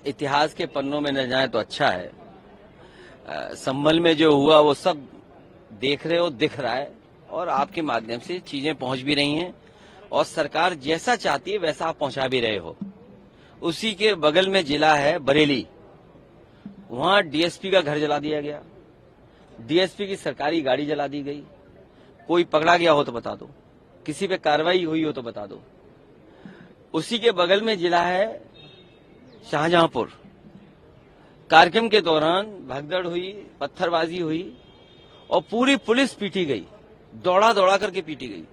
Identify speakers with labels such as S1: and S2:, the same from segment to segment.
S1: इतिहास के पन्नों में न जाए तो अच्छा है। संभल में जो हुआ वो सब देख रहे हो, दिख रहा है और आपके माध्यम से चीजें पहुंच भी रही हैं और सरकार जैसा चाहती है वैसा आप पहुंचा भी रहे हो। उसी के बगल में जिला है बरेली, वहां डीएसपी का घर जला दिया गया, डीएसपी की सरकारी गाड़ी जला दी गई। कोई पकड़ा गया हो तो बता दो, किसी पे कार्रवाई हुई हो तो बता दो। उसी के बगल में जिला है शाहजहांपुर, कार्यक्रम के दौरान भगदड़ हुई, पत्थरबाजी हुई और पूरी पुलिस पीटी गई, दौड़ा दौड़ा करके पीटी गई।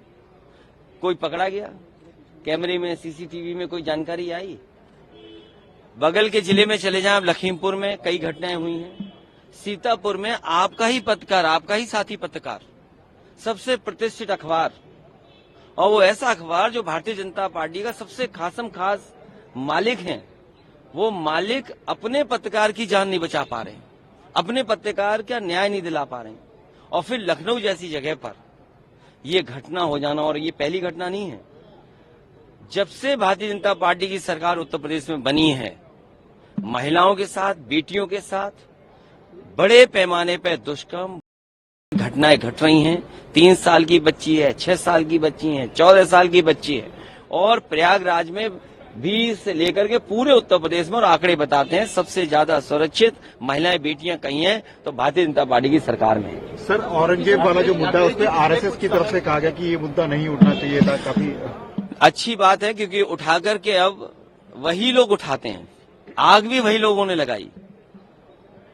S1: कोई पकड़ा गया? कैमरे में, सीसीटीवी में कोई जानकारी आई? बगल के जिले में चले जाएं, लखीमपुर में कई घटनाएं हुई हैं। सीतापुर में आपका ही पत्रकार, आपका ही साथी पत्रकार, सबसे प्रतिष्ठित अखबार, और वो ऐसा अखबार जो भारतीय जनता पार्टी का सबसे खासम खास मालिक हैं, वो मालिक अपने पत्रकार की जान नहीं बचा पा रहे, अपने पत्रकार का न्याय नहीं दिला पा रहे, और फिर लखनऊ जैसी जगह पर ये घटना हो जाना। और ये पहली घटना नहीं है। जब से भारतीय जनता पार्टी की सरकार उत्तर प्रदेश में बनी है, महिलाओं के साथ, बेटियों के साथ बड़े पैमाने पर दुष्कर्म घटनाएं घट रही हैं। 3 साल की बच्ची है, 6 साल की बच्ची है, 14 साल की बच्ची है, और प्रयागराज में भी से लेकर के पूरे उत्तर प्रदेश में, और आंकड़े बताते हैं सबसे ज्यादा सुरक्षित महिलाएं, बेटियां कहीं हैं तो भारतीय जनता पार्टी की सरकार में है।
S2: सर, औरंगजेब वाला जो मुद्दा है उस पर आरएसएस की तरफ से कहा गया कि ये मुद्दा नहीं उठना चाहिए था। काफी
S1: अच्छी बात है, क्योंकि उठा करके अब वही लोग उठाते हैं, आग भी वही लोगों ने लगाई,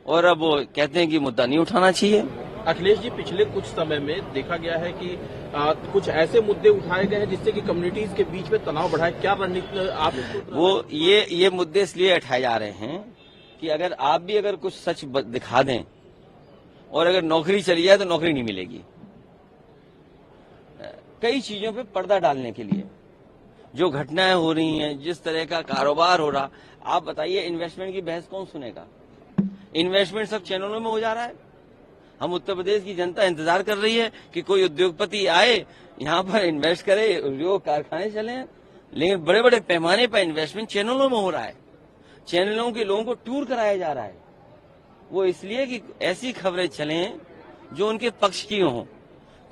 S1: और अब वो कहते हैं कि मुद्दा नहीं उठाना चाहिए।
S3: अखिलेश जी, पिछले कुछ समय में देखा गया है कि कुछ ऐसे मुद्दे उठाए गए हैं जिससे कि कम्युनिटीज के बीच में तनाव बढ़ा है। क्या रणनीति आप
S1: वो ये मुद्दे इसलिए उठाए जा रहे हैं कि अगर आप भी अगर कुछ सच दिखा दें और अगर नौकरी चली जाए तो नौकरी नहीं मिलेगी। कई चीजों पे पर्दा डालने के लिए जो घटनाएं हो रही हैं, जिस तरह का कारोबार हो रहा, आप बताइए इन्वेस्टमेंट की बहस कौन सुनेगा? इन्वेस्टमेंट सब चैनलों में हो जा रहा है। हम उत्तर प्रदेश की जनता इंतजार कर रही है कि कोई उद्योगपति आए, यहाँ पर इन्वेस्ट करे, उद्योग कारखाने चले, लेकिन बड़े बड़े पैमाने पर इन्वेस्टमेंट चैनलों में हो रहा है। चैनलों के लोगों को टूर कराया जा रहा है, वो इसलिए कि ऐसी खबरें चलें जो उनके पक्ष की हों।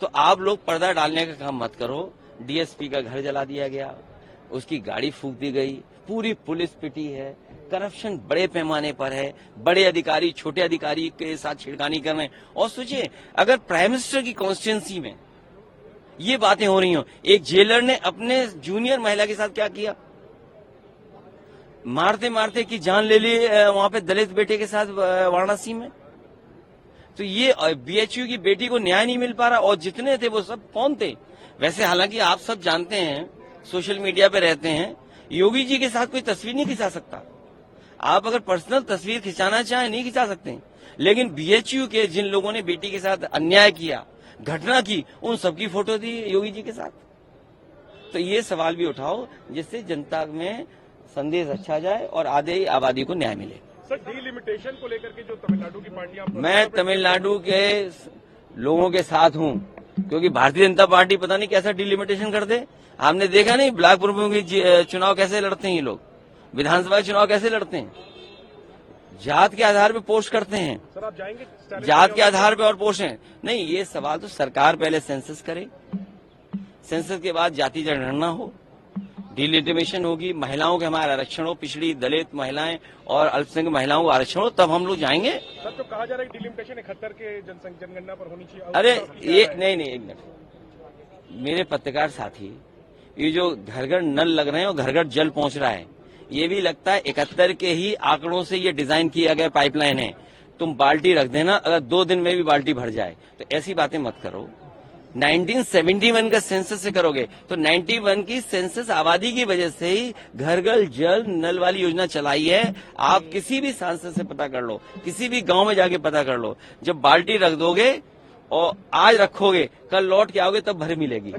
S1: तो आप लोग पर्दा डालने का काम मत करो। डीएसपी का घर जला दिया गया, उसकी गाड़ी फूंक दी गई, पूरी पुलिस पिटी है, करप्शन बड़े पैमाने पर है, बड़े अधिकारी छोटे अधिकारी के साथ छिड़कानी कर रहे हैं। और सोचिए, अगर प्राइम मिनिस्टर की कॉन्स्टिट्यूंसी में ये बातें हो रही हो, एक जेलर ने अपने जूनियर महिला के साथ क्या किया, मारते मारते की जान ले ली वहां पे दलित बेटे के साथ वाराणसी में। तो ये बीएचयू की बेटी को न्याय नहीं मिल पा रहा, और जितने थे वो सब कौन थे? वैसे हालांकि आप सब जानते हैं, सोशल मीडिया पे रहते हैं, योगी जी के साथ कोई तस्वीर नहीं खिंचा सकता। आप अगर पर्सनल तस्वीर खिंचाना चाहें नहीं खिंचा सकते, लेकिन बीएचयू के जिन लोगों ने बेटी के साथ अन्याय किया, घटना की, उन सबकी फोटो दी योगी जी के साथ। तो ये सवाल भी उठाओ जिससे जनता में संदेश अच्छा जाए और आधे आबादी को न्याय मिले।
S2: सर, डीलिमिटेशन को लेकर के जो तमिलनाडु की पार्टियां,
S1: मैं तमिलनाडु के लोगों के साथ हूं, क्योंकि भारतीय जनता पार्टी पता नहीं कैसा डिलिमिटेशन कर दे। आपने देखा नहीं ब्लॉक प्रमुख की चुनाव कैसे लड़ते हैं ये लोग, विधानसभा चुनाव कैसे लड़ते हैं, जात के आधार पे पोस्ट करते हैं।
S2: सर, आप जाएंगे
S1: जात के आधार पे और पोस्ट हैं? नहीं, ये सवाल तो सरकार पहले सेंसस करे, सेंसस के बाद जाति जनगणना हो, डिलिमिटेशन होगी, महिलाओं के हमारा आरक्षण हो, पिछड़ी दलित महिलाएं और अल्पसंख्यक महिलाओं को आरक्षण हो, तब हम लोग जाएंगे।
S2: सर, तो कहा जा रहा है डिलिमिटेशन 71 के जनगणना पर होनी चाहिए।
S1: अरे ये नहीं, एक मिनट, मेरे पत्रकार साथी, ये जो घर घर नल लग रहे हैं और घर घर जल पहुंच रहा है, ये भी लगता है 71 के ही आंकड़ों से ये डिजाइन किया गया पाइपलाइन है। तुम बाल्टी रख देना, अगर 2 दिन में भी बाल्टी भर जाए, तो ऐसी बातें मत करो। 1971 का सेंसस से करोगे तो 91 की सेंसस आबादी की वजह से ही घर घर जल नल वाली योजना चलाई है। आप किसी भी सांसद से पता कर लो, किसी भी गांव में जाके पता कर लो, जब बाल्टी रख दोगे और आज रखोगे, कल लौट के आओगे तब भर मिलेगी।